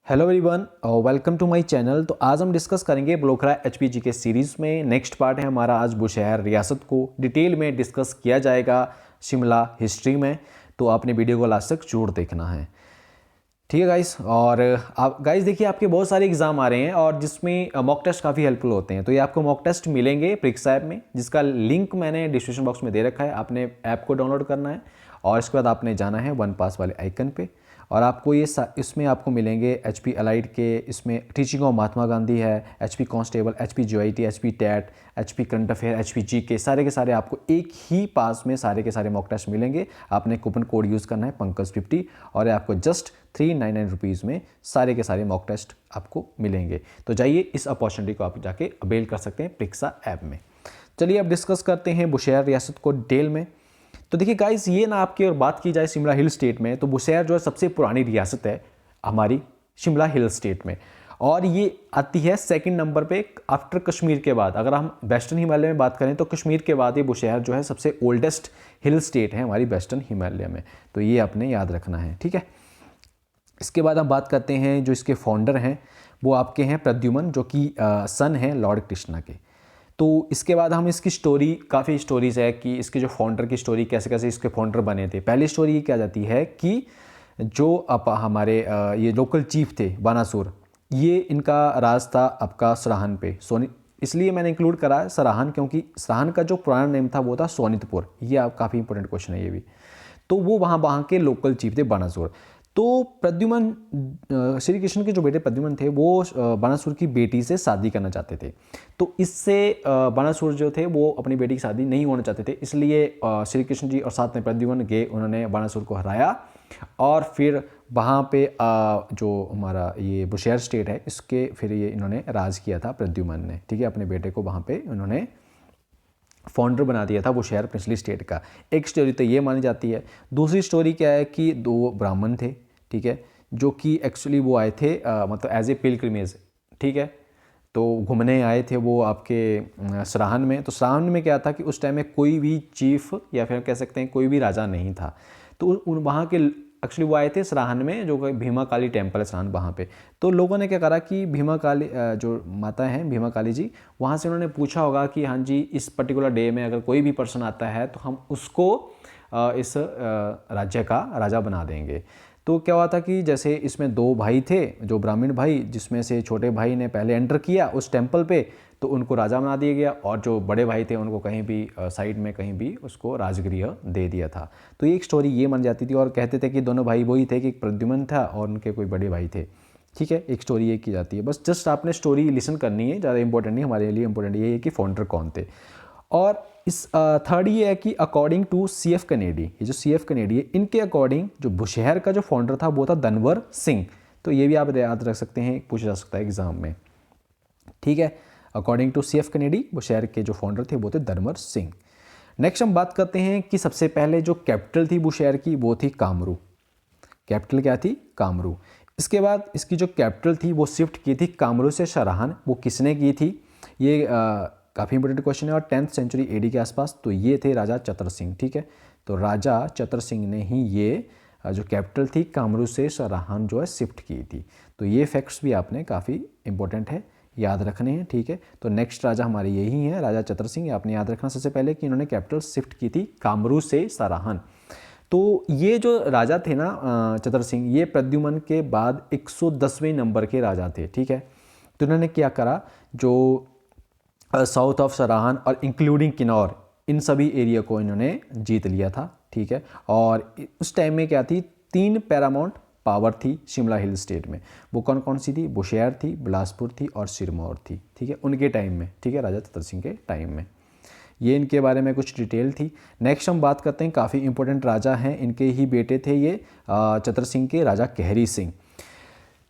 Hello everyone, welcome to my channel. तो आज हम डिस्कस करेंगे ब्लोखरा एचपीजी के सीरीज़ में नेक्स्ट पार्ट है हमारा। आज बुशहर रियासत को डिटेल में डिस्कस किया जाएगा शिमला हिस्ट्री में, तो आपने वीडियो को लास्ट तक जरूर देखना है। ठीक है गाइस। और आप गाइस देखिए, आपके बहुत सारे एग्जाम आ रहे हैं और जिसमें मॉक टेस्ट काफ़ी हेल्पफुल होते हैं। तो ये आपको मॉक टेस्ट मिलेंगे परीक्षा ऐप में, जिसका लिंक मैंने डिस्क्रिप्शन बॉक्स में दे रखा है। आपने ऐप को डाउनलोड करना है और इसके बाद आपने जाना है वन पास वाले आइकन पे, और आपको ये इसमें आपको मिलेंगे एचपी अलाइड के, इसमें टीचिंग ऑफ महात्मा गांधी है, HP constable, HP GIT, HP TET, HP current affair, HP G के सारे आपको एक ही पास में सारे के सारे मॉक टेस्ट मिलेंगे। आपने कूपन कोड यूज़ करना है पंकज50, और आपको जस्ट 399 रुपीज़ में सारे के सारे मॉक टेस्ट आपको मिलेंगे। तो जाइए, इस अपॉर्चुनिटी को आप जाके अवेल कर सकते हैं परीक्षा ऐप में। चलिए अब डिस्कस करते हैं बुशहर रियासत को डिटेल में। तो देखिए गाइस, ये ना आपकी और बात की जाए शिमला हिल स्टेट में, तो बुशहर जो है सबसे पुरानी रियासत है हमारी शिमला हिल स्टेट में, और ये आती है सेकंड नंबर पे आफ्टर कश्मीर के बाद। अगर हम वेस्टर्न हिमालय में बात करें तो कश्मीर के बाद ये बुशहर जो है सबसे ओल्डेस्ट हिल स्टेट है हमारी वेस्टर्न हिमालय में। तो ये आपने याद रखना है, ठीक है। इसके बाद हम बात करते हैं, जो इसके फाउंडर हैं वो आपके हैं प्रद्युमन, जो कि सन हैं लॉर्ड कृष्णा के। तो इसके बाद हम इसकी स्टोरी, काफ़ी स्टोरीज़ है कि इसके जो फाउंडर की स्टोरी कैसे कैसे इसके फाउंडर बने थे। पहली स्टोरी ये क्या जाती है कि जो हमारे ये लोकल चीफ थे बानासुर, ये इनका राज था आपका सराहन पे। इसलिए मैंने इंक्लूड करा है सराहन, क्योंकि सराहन का जो पुराना नेम था वो था सोनितपुर। ये आप काफ़ी इंपॉर्टेंट क्वेश्चन है ये भी। तो वो वहाँ के लोकल चीफ थे बानासुर। तो प्रद्युमन, श्री कृष्ण के जो बेटे प्रद्युमन थे वो बानासुर की बेटी से शादी करना चाहते थे। तो इससे बानासुर जो थे वो अपनी बेटी की शादी नहीं होना चाहते थे, इसलिए श्री कृष्ण जी और साथ में प्रद्युमन गए, उन्होंने बानासुर को हराया, और फिर वहाँ पे जो हमारा ये बुशहर स्टेट है इसके फिर ये इन्होंने राज किया था प्रद्युमन ने, ठीक है। अपने बेटे को वहाँ पे उन्होंने फाउंडर बना दिया था बुशहर प्रिंसली स्टेट का। एक स्टोरी तो ये मानी जाती है। दूसरी स्टोरी क्या है कि दो ब्राह्मण थे, ठीक है, जो कि एक्चुअली वो आए थे मतलब एज ए पिलग्रिमेज, ठीक है। तो घूमने आए थे वो आपके सराहन में। तो सराहन में क्या था कि उस टाइम में कोई भी चीफ या फिर कह सकते हैं कोई भी राजा नहीं था। तो उन वहाँ के एक्चुअली वो आए थे सराहन में, जो भीमा काली टेम्पल है सराहन वहाँ पे। तो लोगों ने क्या करा कि भीमा काली जो माता हैं भीमा काली जी, वहाँ से उन्होंने पूछा होगा कि हाँ जी, इस पर्टिकुलर डे में अगर कोई भी पर्सन आता है तो हम उसको इस राज्य का राजा बना देंगे। तो क्या हुआ था कि जैसे इसमें दो भाई थे, जो ब्राह्मण भाई, जिसमें से छोटे भाई ने पहले एंटर किया उस टेम्पल पे, तो उनको राजा बना दिया गया, और जो बड़े भाई थे उनको कहीं भी साइड में कहीं भी उसको राजगृह दे दिया था। तो ये एक स्टोरी ये मान जाती थी, और कहते थे कि दोनों भाई वही थे कि एक प्रद्युमन था और उनके कोई बड़े भाई थे, ठीक है। एक स्टोरी ये की जाती है, बस जस्ट आपने स्टोरी लिसन करनी है, ज़्यादा इंपॉर्टेंट नहीं। हमारे लिए इंपॉर्टेंट ये है कि फाउंडर कौन थे। और इस थर्ड ये है कि अकॉर्डिंग टू CF कनेडी, ये जो CF कनेडी है, इनके अकॉर्डिंग जो बुशहर का जो फाउंडर था वो था धनवर सिंह। तो ये भी आप याद रख सकते हैं, पूछा जा सकता है एग्जाम में, ठीक है। According to CF Kennedy Bushahr के जो फाउंडर थे वो थे धनवर सिंह। नेक्स्ट हम बात करते हैं कि सबसे पहले जो कैपिटल थी बुशहर की वो थी कामरू। कैपिटल क्या थी? कामरू। इसके बाद इसकी जो कैपिटल थी वो शिफ्ट की थी कामरू से सराहन। वो किसने की थी? ये काफ़ी इंपॉर्टेंट क्वेश्चन है, और 10th सेंचुरी AD के आसपास। तो ये थे राजा चतर सिंह, ठीक है। तो राजा चतर सिंह ने ही ये जो कैपिटल थी कामरू से सराहन जो है शिफ्ट की थी। तो ये फैक्ट्स भी आपने काफ़ी इंपॉर्टेंट है, याद रखने हैं, ठीक है। तो नेक्स्ट राजा हमारे यही हैं, राजा चतर सिंह। आपने याद रखना सबसे पहले कि इन्होंने कैपिटल शिफ्ट की थी कामरू से सराहन। तो ये जो राजा थे ना चतर सिंह, ये प्रद्युमन के बाद 110वें नंबर के राजा थे, ठीक है। तो इन्होंने क्या करा, जो साउथ ऑफ सराहन और इंक्लूडिंग किन्नौर, इन सभी एरिया को इन्होंने जीत लिया था, ठीक है। और उस टाइम में क्या थी, 3 पैरामाउंट पावर थी शिमला हिल स्टेट में। वो कौन कौन सी थी? बुशहर थी, बिलासपुर थी और सिरमौर थी, ठीक है, उनके टाइम में, ठीक है, राजा चतर सिंह के टाइम में। ये इनके बारे में कुछ डिटेल थी। नेक्स्ट हम बात करते हैं, काफ़ी इंपॉर्टेंट राजा हैं, इनके ही बेटे थे ये चतर सिंह के, राजा कहरी सिंह।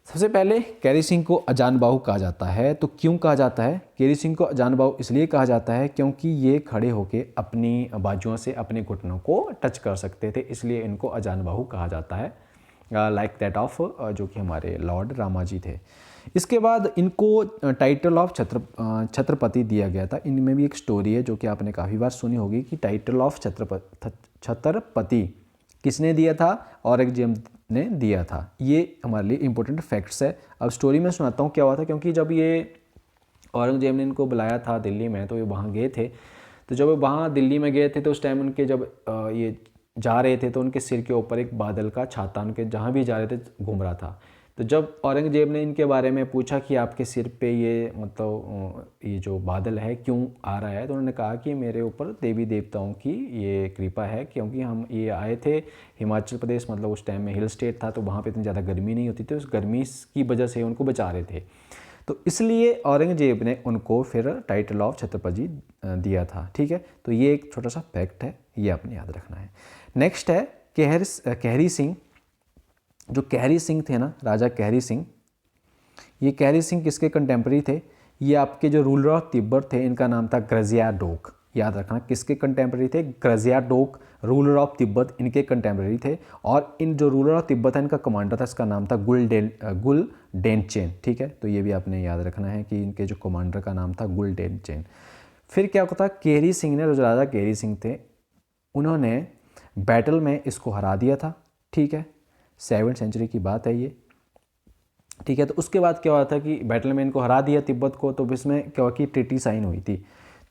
सबसे पहले कैरी सिंह को अजान बाहु कहा जाता है। तो क्यों कहा जाता है? कैरी सिंह को अजान बाहु इसलिए कहा जाता है क्योंकि ये खड़े होकर अपनी बाजुओं से अपने घुटनों को टच कर सकते थे, इसलिए इनको अजान बाहु कहा जाता है, लाइक दैट ऑफ जो कि हमारे लॉर्ड रामाजी थे। इसके बाद इनको टाइटल ऑफ छत्रपति दिया गया था। इनमें भी एक स्टोरी है जो कि आपने काफ़ी बार सुनी होगी कि टाइटल ऑफ छत्रपति किसने दिया था? औरंगजेब ने दिया था। ये हमारे लिए इंपॉर्टेंट फैक्ट्स है। अब स्टोरी में सुनाता हूँ क्या हुआ था, क्योंकि जब ये औरंगजेब ने इनको बुलाया था दिल्ली में तो ये वहाँ गए थे। तो जब वहाँ दिल्ली में गए थे तो उस टाइम उनके जब ये जा रहे थे तो उनके सिर के ऊपर एक बादल का छाता उनके जहाँ भी जा रहे थे घूम रहा था। तो जब औरंगजेब ने इनके बारे में पूछा कि आपके सिर पे ये मतलब ये जो बादल है क्यों आ रहा है, तो उन्होंने कहा कि मेरे ऊपर देवी देवताओं की ये कृपा है, क्योंकि हम ये आए थे हिमाचल प्रदेश, मतलब उस टाइम में हिल स्टेट था तो वहाँ पे इतनी ज़्यादा गर्मी नहीं होती थी, उस गर्मी की वजह से उनको बचा रहे थे। तो इसलिए औरंगजेब ने उनको फिर टाइटल ऑफ छत्रपति दिया था। ठीक है, तो ये एक छोटा सा फैक्ट है, ये आपने याद रखना है। नेक्स्ट है कहरी सिंह। जो कहरी सिंह थे ना, राजा कहरी सिंह, ये कहरी सिंह किसके कंटेम्प्रेरी थे? ये आपके जो रूलर ऑफ तिब्बत थे इनका नाम था ग्रजिया डोक। याद रखना किसके कंटेम्प्रेरी थे? ग्रजिया डोक, रूलर ऑफ तिब्बत, इनके कंटेम्प्रेरी थे। और इन जो रूलर ऑफ तिब्बत है इनका कमांडर था, इसका नाम था गुल डेनचेन। ठीक है, तो ये भी आपने याद रखना है कि इनके जो कमांडर का नाम था गुल डेनचेन। फिर क्या होता, कहरी सिंह ने, जो राजा कहरी सिंह थे, उन्होंने बैटल में इसको हरा दिया था। ठीक है, 7वीं सेंचुरी की बात है ये। ठीक है, तो उसके बाद क्या हुआ था कि बैटल में इनको हरा दिया तिब्बत को, तो इसमें क्या हुआ कि ट्रीटी साइन हुई थी।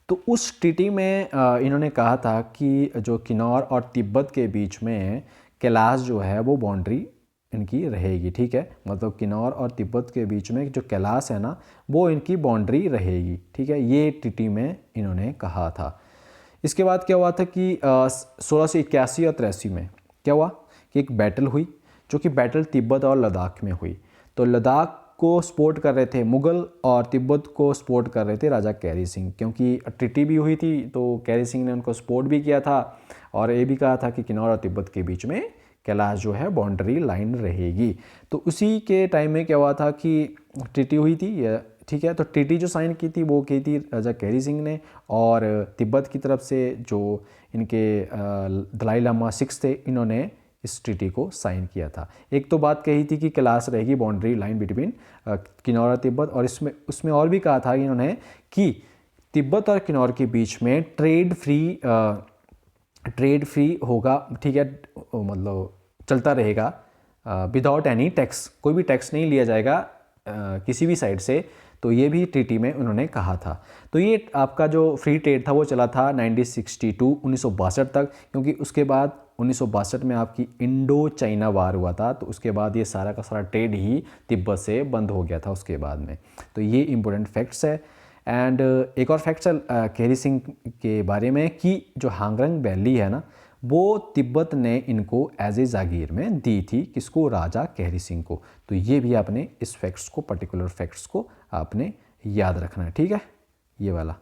तो उस ट्रीटी में इन्होंने कहा था कि जो किन्नौर और तिब्बत के बीच में कैलाश जो है वो बाउंड्री इनकी रहेगी। ठीक है, मतलब किन्नौर और तिब्बत के बीच में जो कैलाश है ना वो इनकी बाउंड्री रहेगी। ठीक है, ये ट्रीटी में इन्होंने कहा था। इसके बाद क्या हुआ था कि 1681 और 83 में क्या हुआ कि एक बैटल हुई, जो कि बैटल तिब्बत और लद्दाख में हुई। तो लद्दाख को सपोर्ट कर रहे थे मुग़ल और तिब्बत को सपोर्ट कर रहे थे राजा कहरी सिंह, क्योंकि ट्रीटी भी हुई थी तो कहरी सिंह ने उनको सपोर्ट भी किया था और ये भी कहा था कि किन्नौर और तिब्बत के बीच में कैलाश जो है बाउंड्री लाइन रहेगी। तो उसी के टाइम में क्या हुआ था कि ट्रीटी हुई थी। ठीक है, तो ट्रीटी जो साइन की थी वो की थी राजा कहरी सिंह ने, और तिब्बत की तरफ से जो इनके दलाई लामा 6 थे इन्होंने इस ट्रीटी को साइन किया था। एक तो बात कही थी कि कैलाश रहेगी बाउंड्री लाइन बिटवीन किन्नौर और तिब्बत, और उसमें और भी कहा था इन्होंने कि तिब्बत और किन्नौर के बीच में ट्रेड फ्री होगा। ठीक है, मतलब चलता रहेगा विदाउट एनी टैक्स, कोई भी टैक्स नहीं लिया जाएगा किसी भी साइड से। तो ये भी ट्रीटी में उन्होंने कहा था। तो ये आपका जो फ्री ट्रेड था वो चला था 1962 तक, क्योंकि उसके बाद 1962 में आपकी इंडो चाइना वार हुआ था, तो उसके बाद ये सारा का सारा ट्रेड ही तिब्बत से बंद हो गया था उसके बाद में। तो ये इंपॉर्टेंट फैक्ट्स है। एंड एक और फैक्ट्स है कहरी सिंह के बारे में कि जो हांगरंग वैली है ना वो तिब्बत ने इनको एज ए जागीर में दी थी। किसको? राजा कहरी सिंह को। तो ये भी आपने इस फैक्ट्स को, पर्टिकुलर फैक्ट्स को आपने याद रखना है। ठीक है, ये वाला।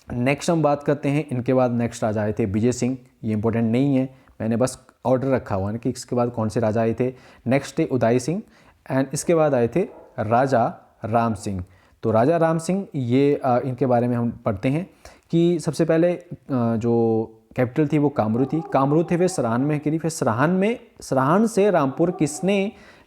नेक्स्ट हम बात करते हैं, इनके बाद नेक्स्ट राजा आए थे विजय सिंह। ये इंपॉर्टेंट नहीं है, मैंने बस ऑर्डर रखा हुआ है कि इसके बाद कौन से राजा आए थे। नेक्स्ट थे उदय सिंह, एंड इसके बाद आए थे राजा राम सिंह। तो राजा राम सिंह ये इनके बारे में हम पढ़ते हैं कि सबसे पहले जो कैपिटल थी वो कामरू थी। कामरू थे फिर सराहन में गिरी, फिर सराहन से रामपुर किसने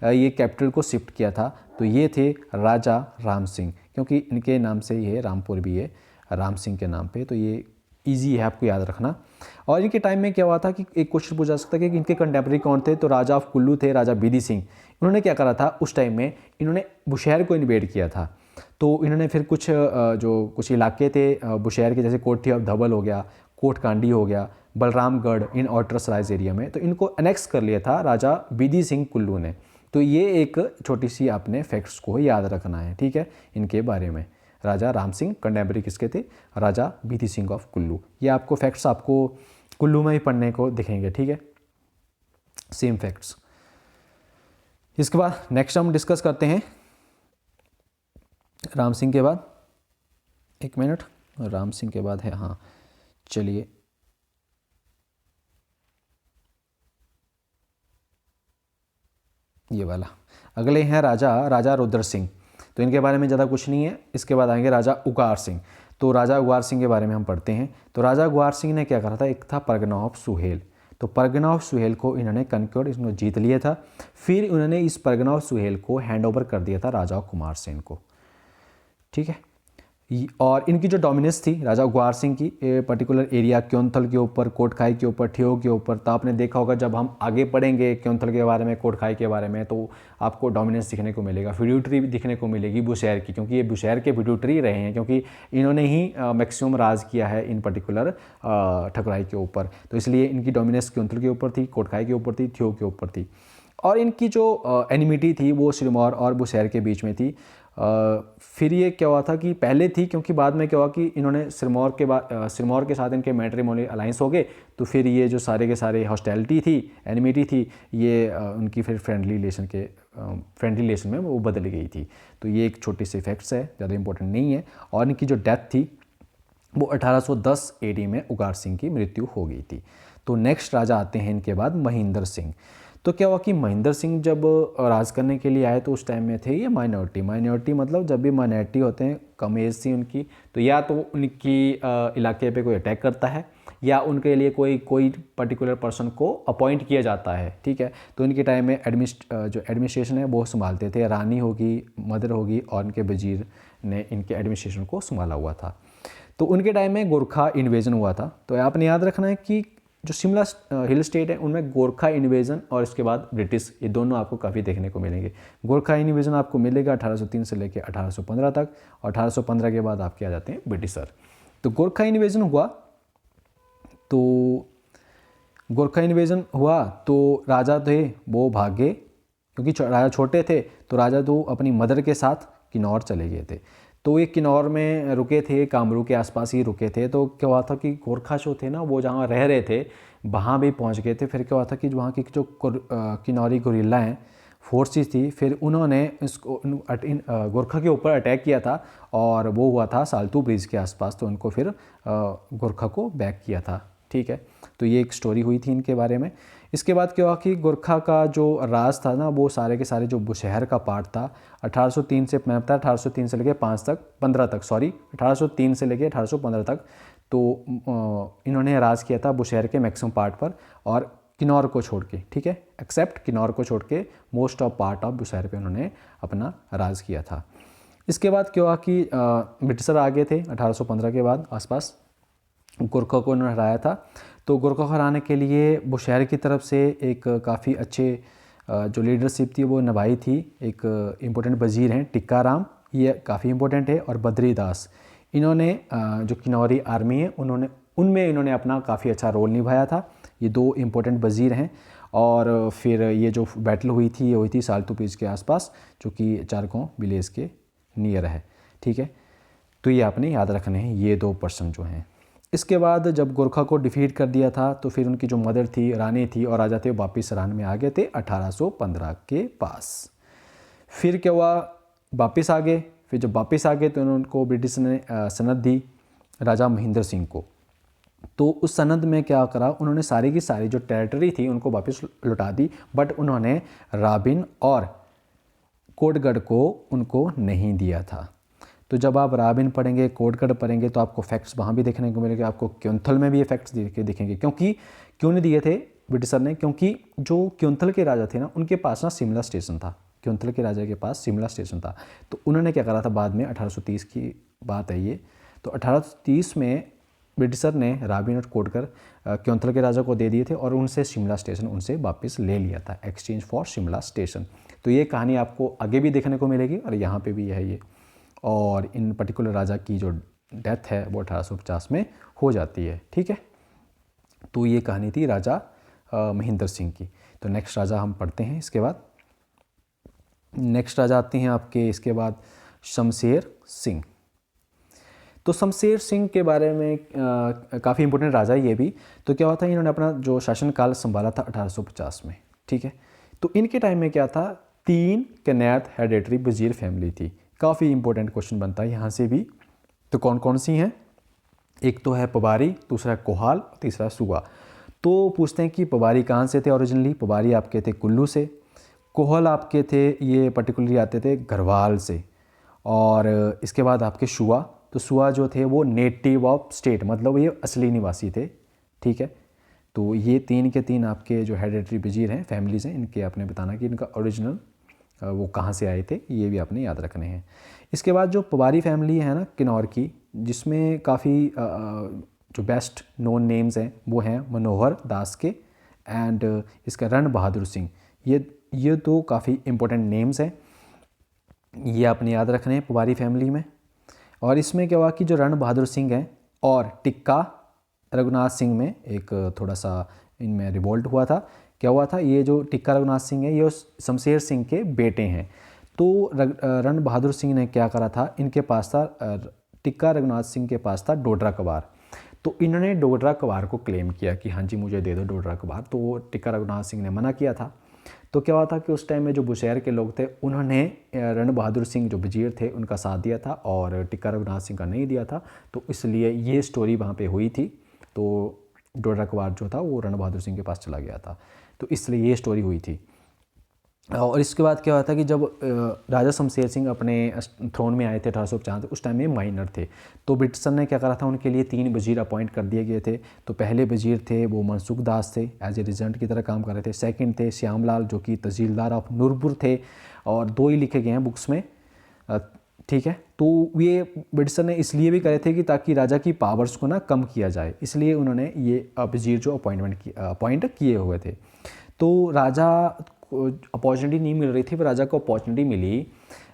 ये कैपिटल को शिफ्ट किया था? तो ये थे राजा राम सिंह, क्योंकि इनके नाम से ये रामपुर भी है राम सिंह के नाम पे। तो ये इजी है आपको याद रखना। और इनके टाइम में क्या हुआ था कि एक क्वेश्चन पूछा जा सकता है कि इनके कंटेम्प्रेरी कौन थे? तो राजा ऑफ कुल्लू थे राजा बीदी सिंह। इन्होंने क्या करा था उस टाइम में? इन्होंने बुशहर को इन्वेड किया था। तो इन्होंने फिर कुछ इलाके थे बुशहर के, जैसे कोठी ऑफ धवल हो गया, कोटकांडी हो गया, बलरामगढ़ इन आउटर सराइज एरिया में, तो इनको अनेक्स कर लिया था राजा बीदी सिंह कुल्लू ने। तो ये एक छोटी सी आपने फैक्ट्स को याद रखना है। ठीक है, इनके बारे में राजा राम सिंह कंटेम्प्रेरी किसके थे? राजा बीदी सिंह ऑफ कुल्लू। ये आपको फैक्ट्स आपको कुल्लू में ही पढ़ने को दिखेंगे। ठीक है, सेम फैक्ट्स। इसके बाद नेक्स्ट हम डिस्कस करते हैं राम सिंह के बाद, एक मिनट, राम सिंह के बाद है, हाँ चलिए, ये वाला। अगले हैं राजा रुद्र सिंह। तो इनके बारे में ज़्यादा कुछ नहीं है। इसके बाद आएंगे राजा उगार सिंह। तो राजा उगार सिंह के बारे में हम पढ़ते हैं। तो राजा उगार सिंह ने क्या करा था? एक था परगना ऑफ सुहेल। तो परगना ऑफ सुहेल को इन्होंने कनक्योर, इसको जीत लिया था। फिर उन्होंने इस परगना ऑफ सुहेल को हैंड ओवर कर दिया था राजा कुमार सेन को। ठीक है, और इनकी जो डोमिनेंस थी राजा उगवार सिंह की पर्टिकुलर एरिया क्योंथल के ऊपर, कोटखाई के ऊपर, ठियो के ऊपर। तो आपने देखा होगा जब हम आगे पढ़ेंगे क्योंथल के बारे में, कोटखाई के बारे में, तो आपको डोमिनेंस दिखने को मिलेगा, फ्यूड्यूटरी भी दिखने को मिलेगी बुशहर की, क्योंकि ये बुशहर के फ्यूड्यूटरी रहे हैं, क्योंकि इन्होंने ही मैक्सिमम राज किया है इन पर्टिकुलर ठकुराई के ऊपर। तो इसलिए इनकी डोमिनेंस क्योंथल के ऊपर थी, कोटखाई के ऊपर थी, ठियो के ऊपर थी। और इनकी जो एनिमिटी थी वो सिरमौर और बुशहर के बीच में थी। फिर ये क्या हुआ था कि पहले थी, क्योंकि बाद में क्या हुआ कि इन्होंने सिरमौर के साथ इनके मैट्रिमोनियल अलाइंस हो गए, तो फिर ये जो सारे के सारे हॉस्टैलिटी थी, एनिमिटी थी, ये उनकी फिर फ्रेंडली रिलेशन में वो बदल गई थी। तो ये एक छोटी सी फैक्ट्स है, ज़्यादा इंपॉर्टेंट नहीं है। और इनकी जो डेथ थी वो 1810 AD में उगार सिंह की मृत्यु हो गई थी। तो नेक्स्ट राजा आते हैं इनके बाद महेंद्र सिंह। तो क्या हुआ कि महेंद्र सिंह जब राज करने के लिए आए तो उस टाइम में थे ये माइनॉरिटी मतलब जब भी माइनॉरिटी होते हैं, कम एज थी उनकी, तो या तो उनकी इलाके पे कोई अटैक करता है या उनके लिए कोई पर्टिकुलर पर्सन को अपॉइंट किया जाता है, ठीक है। तो इनके टाइम में जो एडमिनिस्ट्रेशन है वो संभालते थे, रानी होगी, मदर होगी, और इनके वजीर ने इनके एडमिनिस्ट्रेशन को संभाला हुआ था। तो उनके टाइम में गोरखा इन्वेजन हुआ था। तो आपने याद रखना है कि जो शिमला हिल स्टेट है उनमें गोरखा इन्वेजन और इसके बाद ब्रिटिश, ये दोनों आपको काफ़ी देखने को मिलेंगे। गोरखा इन्वेजन आपको मिलेगा 1803 से लेकर 1815 तक, और 1815 के बाद आपके आ जाते हैं ब्रिटिशर। तो गोरखा इन्वेजन हुआ तो राजा थे वो भागे, क्योंकि राजा छोटे थे, तो राजा तो अपनी मदर के साथ किन्नौर चले गए थे। तो ये किन्नौर में रुके थे, कामरू के आसपास ही रुके थे। तो क्या हुआ था कि गोरखा जो थे ना वो जहाँ रह रहे थे वहाँ भी पहुँच गए थे। फिर क्या हुआ था कि वहाँ की जो किन्नौरी गुरिल्ला हैं, फोर्सेस थी, फिर उन्होंने इसको गोरखा के ऊपर अटैक किया था, और वो हुआ था साल्तू ब्रिज के आसपास। तो उनको फिर गोरखा को बैक किया था, ठीक है। तो ये एक स्टोरी हुई थी इनके बारे में। इसके बाद क्या हुआ कि गोरखा का जो राज था ना वो सारे के सारे जो बुशहर का पार्ट था 1803 से, मैं बता 1803 से लेके 15 तक 1803 से लेके 1815 तक, तो इन्होंने राज किया था बुशहर के मैक्सिमम पार्ट पर, और किन्नौर को छोड़ के, ठीक है, एक्सेप्ट किन्नौर को छोड़ के most of part of Bushahr पे उन्होंने अपना राज किया था। इसके बाद क्या हुआ कि ब्रिटिशर आ गए थे 1815 के बाद आसपास, गोरखा को उन्होंने हराया था। तो गोरखा को हराने के लिए बुशहर की तरफ से एक काफ़ी अच्छे जो लीडरशिप थी वो निभाई थी। एक इम्पोर्टेंट वजीर हैं टिक्का राम, ये काफ़ी इम्पोर्टेंट है, और बद्रीदास, इन्होंने जो किन्नौरी आर्मी है उनमें इन्होंने अपना काफ़ी अच्छा रोल निभाया था। ये दो इम्पोर्टेंट वजीर हैं। और फिर ये जो बैटल हुई थी ये हुई थी साल्तू ब्रिज के आसपास, जो कि चारकों विलेज के नियर है, ठीक है। तो ये आपने याद रखने हैं ये दो पर्सन जो हैं। इसके बाद जब गोरखा को डिफीट कर दिया था तो फिर उनकी जो मदर थी, रानी थी, और राजा थे, वापिस सरान में आ गए थे 1815 के पास। फिर क्या हुआ, वापिस आ गए। फिर जब वापिस आ गए तो उनको ब्रिटिश ने सनद दी राजा महेंद्र सिंह को। तो उस सनद में क्या करा, उन्होंने सारी की सारी जो टेरिटरी थी उनको वापस लौटा दी, बट उन्होंने राबिन और कोटगढ़ को उनको नहीं दिया था। तो जब आप राबिन पढ़ेंगे, कोटगढ़ पढ़ेंगे, तो आपको फैक्ट्स वहाँ भी देखने को मिलेंगे, आपको क्योंथल में भी ये फैक्ट्स दिखेंगे। क्योंकि क्यों नहीं दिए थे ब्रिटिशर ने, क्योंकि जो क्योंथल के राजा थे ना उनके पास ना शिमला स्टेशन था, क्योंथल के राजा के पास शिमला स्टेशन था। तो उन्होंने क्या करा था बाद में, 1830 की बात है ये, तो 1830 में ब्रिटिशर ने राबिन और कोटगढ़ क्योंथल के राजा को दे दिए थे, और उनसे शिमला स्टेशन उनसे वापस ले लिया था, एक्सचेंज फॉर शिमला स्टेशन। तो ये कहानी आपको आगे भी देखने को मिलेगी, और यहाँ पे भी है ये। और इन पर्टिकुलर राजा की जो डेथ है वो 1850 में हो जाती है, ठीक है। तो ये कहानी थी राजा महेंद्र सिंह की। तो नेक्स्ट राजा हम पढ़ते हैं। इसके बाद नेक्स्ट राजा आते हैं आपके, इसके बाद शमशेर सिंह। तो शमशेर सिंह के बारे में काफ़ी इंपॉर्टेंट राजा है ये भी। तो क्या हुआ था, इन्होंने अपना जो शासनकाल संभाला था 1850 में, ठीक है। तो इनके टाइम में क्या था, 3 कनैत हेरेडिटरी वजीर फैमिली थी। काफ़ी इंपॉर्टेंट क्वेश्चन बनता है यहाँ से भी। तो कौन कौन सी हैं, एक तो है पबारी, दूसरा है कोहाल, तीसरा सुगा। तो पूछते हैं कि पबारी कहाँ से थे ओरिजिनली। पबारी आपके थे कुल्लू से, कोहल आपके थे ये पर्टिकुलरली आते थे गढ़वाल से, और इसके बाद आपके शुआ। तो शुआ जो थे वो नेटिव ऑफ स्टेट, मतलब ये असली निवासी थे, ठीक है। तो ये 3 के 3 आपके जो हेरेडिटरी वजीर हैं, फैमिलीज़ हैं, इनके आपने बताना कि इनका ओरिजिनल वो कहाँ से आए थे, ये भी आपने याद रखने हैं। इसके बाद जो पवारी फैमिली है ना किन्नौर की, जिसमें काफ़ी जो बेस्ट नोन नेम्स हैं वो हैं मनोहर दास के एंड इसका रण बहादुर सिंह। ये तो काफ़ी इम्पोर्टेंट नेम्स हैं, ये आपने याद रखने हैं पवारी फैमिली में। और इसमें क्या हुआ कि जो रण बहादुर सिंह हैं और टिक्का रघुनाथ सिंह में एक थोड़ा सा इनमें रिवोल्ट हुआ था। क्या हुआ था, ये जो टिक्का रघुनाथ सिंह है ये शमशेर सिंह के बेटे हैं। तो रण बहादुर सिंह ने क्या करा था, इनके पास था टिक्का रघुनाथ सिंह के पास था डोडरा कबार। तो इन्होंने डोडरा कबार को क्लेम किया कि हाँ जी मुझे दे दो डोडरा कबार। तो टिक्का रघुनाथ सिंह ने मना किया था। तो क्या हुआ था कि उस टाइम में जो बुशहर के लोग थे उन्होंने रण बहादुर सिंह जो वजीर थे उनका साथ दिया था और टिक्का रघुनाथ सिंह का नहीं दिया था। तो इसलिए ये स्टोरी वहाँ पे हुई थी। तो डोडरा कबार जो था वो रण बहादुर सिंह के पास चला गया था, तो इसलिए ये स्टोरी हुई थी। और इसके बाद क्या हुआ था कि जब राजा शमशेर सिंह अपने थ्रोन में आए थे 1850, उस टाइम में माइनर थे। तो ब्रिटिशर ने क्या करा था, उनके लिए 3 वजीर अपॉइंट कर दिए गए थे। तो पहले वजीर थे वो मनसुख दास थे, एज ए रिजेंट की तरह काम कर रहे थे। सेकंड थे श्यामलाल जो कि तहसीलदार ऑफ नूरपुर थे, और 2 ही लिखे गए हैं बुक्स में, ठीक है। तो ये ब्रिटिशर ने इसलिए भी करे थे कि ताकि राजा की पावर्स को ना कम किया जाए, इसलिए उन्होंने ये वजीर जो अपॉइंट किए हुए थे। तो राजा को अपॉर्चुनिटी नहीं मिल रही थी, पर राजा को अपॉर्चुनिटी मिली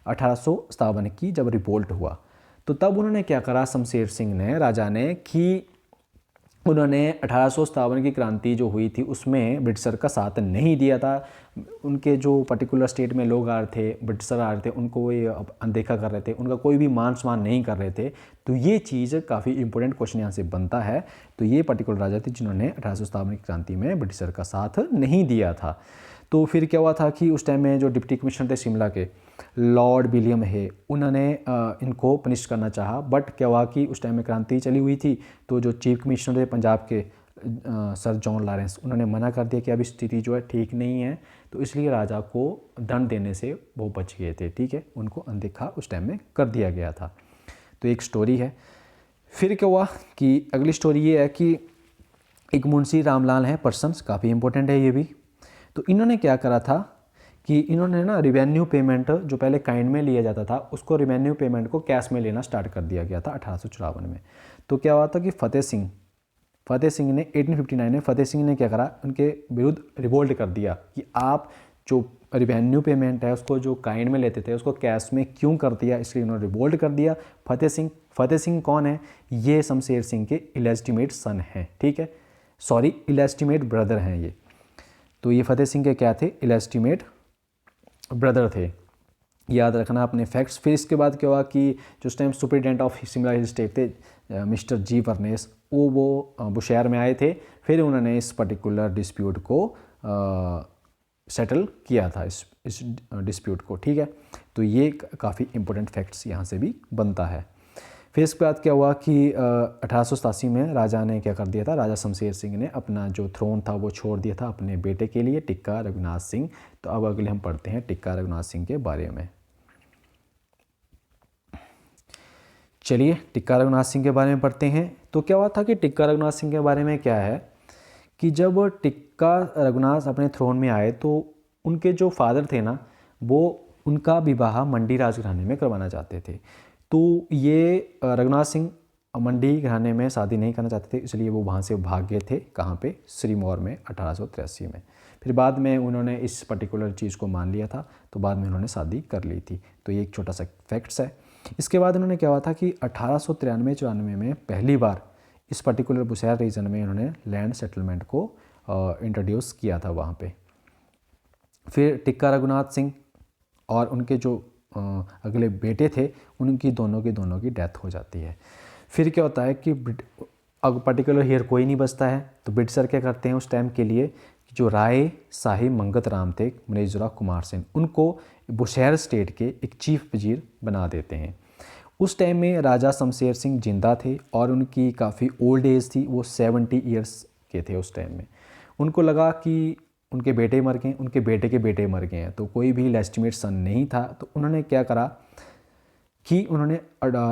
1857 की जब रिवोल्ट हुआ। तो तब उन्होंने क्या करा, शमशेर सिंह ने, राजा ने, कि उन्होंने 1857 की क्रांति जो हुई थी उसमें ब्रिटिशर का साथ नहीं दिया था। उनके जो पर्टिकुलर स्टेट में लोग आ रहे थे, ब्रिटिशर आ रहे थे, उनको ये अनदेखा कर रहे थे, उनका कोई भी मान सम्मान नहीं कर रहे थे। तो ये चीज़ काफ़ी इंपॉर्टेंट क्वेश्चन यहाँ से बनता है। तो ये पर्टिकुलर राजा थे जिन्होंने 1857 की क्रांति में ब्रिटिशर का साथ नहीं दिया था। तो फिर क्या हुआ था कि उस टाइम में जो डिप्टी कमिश्नर थे शिमला के, लॉर्ड विलियम है, उन्होंने इनको पनिश करना चाहा। बट क्या हुआ कि उस टाइम में क्रांति चली हुई थी। तो जो चीफ कमिश्नर थे पंजाब के सर जॉन लॉरेंस, उन्होंने मना कर दिया कि अभी स्थिति जो है ठीक नहीं है। तो इसलिए राजा को दंड देने से वो बच गए थे, ठीक है, उनको अनदेखा उस टाइम में कर दिया गया था। तो एक स्टोरी है। फिर क्या हुआ कि अगली स्टोरी ये है कि एक मुंशी रामलाल है पर्सन्स, काफ़ी इंपॉर्टेंट है ये भी। तो इन्होंने क्या करा था कि इन्होंने ना रिवेन्यू पेमेंट जो पहले काइंड में लिया जाता था उसको रिवेन्यू पेमेंट को कैश में लेना स्टार्ट कर दिया गया था 1854 में। तो क्या हुआ था कि फतेह सिंह ने 1859 में फतेह सिंह ने क्या करा, उनके विरुद्ध रिवोल्ट कर दिया कि आप जो रिवेन्यू पेमेंट है उसको जो काइंड में लेते थे उसको कैश में क्यों कर दिया, इसलिए उन्होंने रिवोल्ट कर दिया। फतेह सिंह कौन है, ये शमशेर सिंह के इलेजिटिमेट सन हैं, ठीक है, सॉरी इलेजिटिमेट ब्रदर हैं ये। तो ये फतेह सिंह के क्या थे, इलेजिटिमेट ब्रदर थे, याद रखना अपने फैक्ट्स। फिर इसके बाद क्या हुआ कि जो उस time superintendent of Shimla hill state थे मिस्टर जी वर्नेस, वो बुशहर में आए थे। फिर उन्होंने इस पर्टिकुलर डिस्प्यूट को सेटल किया था, इस डिस्प्यूट को, ठीक है। तो ये काफ़ी इंपॉर्टेंट फैक्ट्स यहाँ से भी बनता है। फिर इसके बाद क्या हुआ कि 1887 में राजा ने क्या कर दिया था, राजा शमशेर सिंह ने अपना जो थ्रोन था वो छोड़ दिया था अपने बेटे के लिए, टिक्का रघुनाथ सिंह। तो अब अगले हम पढ़ते हैं टिक्का रघुनाथ सिंह के बारे में। चलिए टिक्का रघुनाथ सिंह के बारे में पढ़ते हैं। तो क्या हुआ था कि टिक्का रघुनाथ सिंह के बारे में क्या है कि जब टिक्का रघुनाथ अपने थ्रोन में आए तो उनके जो फादर थे ना, वो उनका विवाह मंडी राजघराने में करवाना चाहते थे। तो ये रघुनाथ सिंह मंडी घराने में शादी नहीं करना चाहते थे, इसलिए वो वहाँ से भाग गए थे। कहाँ पे, सिरमौर में 1883 में। फिर बाद में उन्होंने इस पर्टिकुलर चीज़ को मान लिया था, तो बाद में उन्होंने शादी कर ली थी। तो ये एक छोटा सा फैक्ट्स है। इसके बाद उन्होंने क्या हुआ था कि 1893-94 में पहली बार इस पर्टिकुलर बुशहर रीजन में उन्होंने लैंड सेटलमेंट को इंट्रोड्यूस किया था वहाँ पे। फिर टिक्का रघुनाथ सिंह और उनके जो अगले बेटे थे उनकी दोनों की डेथ हो जाती है। फिर क्या होता है कि अब पर्टिकुलर हियर कोई नहीं बचता है, तो ब्रिटिशर क्या करते हैं उस टाइम के लिए, जो राय साहिब मंगत राम थे मनेजरा कुमार सेन, उनको बुशहर स्टेट के एक चीफ वजीर बना देते हैं। उस टाइम में राजा शमशेर सिंह जिंदा थे और उनकी काफ़ी ओल्ड एज थी, वो 70 ईयर्स के थे उस टाइम में। उनको लगा कि उनके बेटे मर गए, उनके बेटे के बेटे मर गए हैं, तो कोई भी लेजिटिमेट सन नहीं था। तो उन्होंने क्या करा कि उन्होंने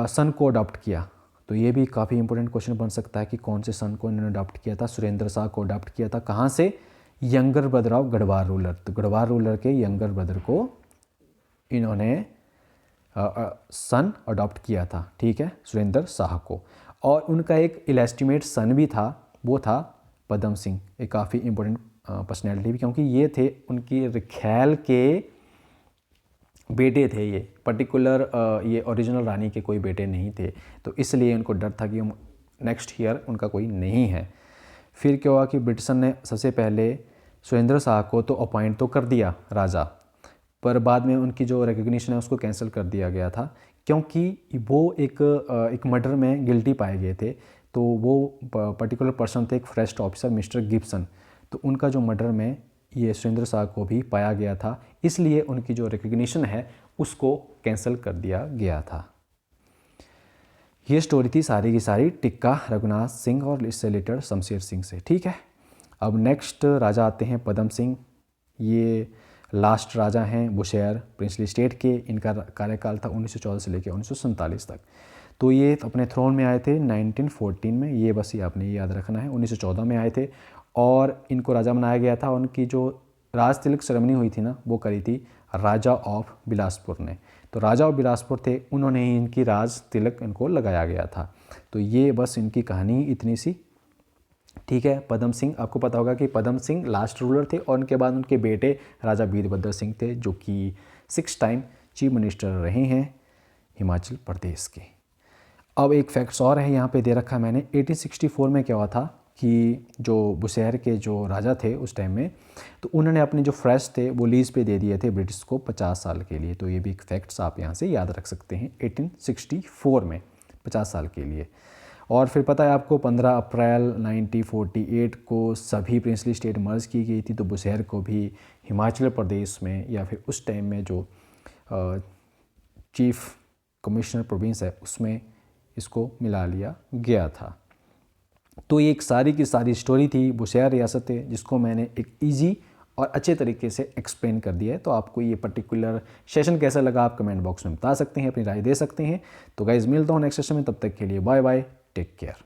सन को अडॉप्ट किया। तो ये भी काफ़ी इंपॉर्टेंट क्वेश्चन बन सकता है कि कौन से सन को इन्होंने अडॉप्ट किया था। सुरेंद्र शाह को अडॉप्ट किया था, कहाँ से, younger brother of Garhwal ruler. तो गढ़वाल रूलर के यंगर ब्रदर को इन्होंने सन अडॉप्ट किया था, ठीक है, सुरेंद्र शाह को। और उनका एक इलेस्टिमेट सन भी था, वो था पदम सिंह, एक काफ़ी इम्पोर्टेंट पर्सनैलिटी भी, क्योंकि ये थे उनकी रखैल के बेटे थे। ये पर्टिकुलर ये ओरिजिनल रानी के कोई बेटे नहीं थे, तो इसलिए उनको डर था कि नेक्स्ट ईयर उनका कोई नहीं है। फिर क्या हुआ कि ब्रिटिशन ने सबसे पहले सुरेंद्र शाह को तो अपॉइंट तो कर दिया राजा, पर बाद में उनकी जो रिकग्निशन है उसको कैंसिल कर दिया गया था, क्योंकि वो एक मर्डर में गिल्टी पाए गए थे। तो वो पर्टिकुलर पर्सन थे, एक फॉरेस्ट ऑफिसर मिस्टर गिब्सन, तो उनका जो मर्डर में ये सुरेंद्र शाह को भी पाया गया था, इसलिए उनकी जो रिकग्निशन है उसको कैंसिल कर दिया गया था। ये स्टोरी थी सारी की सारी टिक्का रघुनाथ सिंह और इससे रिलेटेड शमशेर सिंह से, ठीक है। अब नेक्स्ट राजा आते हैं पदम सिंह। ये लास्ट राजा हैं बुशेयर प्रिंसली स्टेट के। इनका कार्यकाल था 1914 से लेकर 1947 तक। तो ये अपने थ्रोन में आए थे 1914 में, ये बस ये आपने याद रखना है। 1914 में आए थे और इनको राजा बनाया गया था। उनकी जो राज तिलक सेरेमनी हुई थी ना, वो करी थी राजा ऑफ बिलासपुर ने। तो राजा ऑफ बिलासपुर थे, उन्होंने ही इनकी राज तिलक इनको लगाया गया था। तो ये बस इनकी कहानी इतनी सी, ठीक है। पदम सिंह, आपको पता होगा कि पदम सिंह लास्ट रूलर थे और उनके बाद उनके बेटे राजा वीरभद्र सिंह थे, जो कि 6 टाइम चीफ मिनिस्टर रहे हैं हिमाचल प्रदेश के। अब एक फैक्ट्स और है यहाँ पे दे रखा है मैंने। 1864 में क्या हुआ था कि जो बुशेहर के जो राजा थे उस टाइम में, तो उन्होंने अपने जो फॉरेस्ट थे वो लीज पे दे दिए थे ब्रिटिश को 50 साल के लिए। तो ये भी एक फैक्ट्स आप यहाँ से याद रख सकते हैं। 1864 में 50 साल के लिए। और फिर पता है आपको 15 अप्रैल 1948 को सभी प्रिंसली स्टेट मर्ज की गई थी। तो बुशेहर को भी हिमाचल प्रदेश में, या फिर उस टाइम में जो चीफ कमिश्नर प्रोविंस है उसमें इसको मिला लिया गया था। तो ये एक सारी की सारी स्टोरी थी बुशेहर रियासत है, जिसको मैंने एक इजी और अच्छे तरीके से एक्सप्लेन कर दिया है। तो आपको ये पर्टिकुलर सेशन कैसा लगा आप कमेंट बॉक्स में बता सकते हैं, अपनी राय दे सकते हैं। तो गाइज मिलता हूँ नेक्स्ट सेशन में, तब तक के लिए बाय बाय, टेक केयर।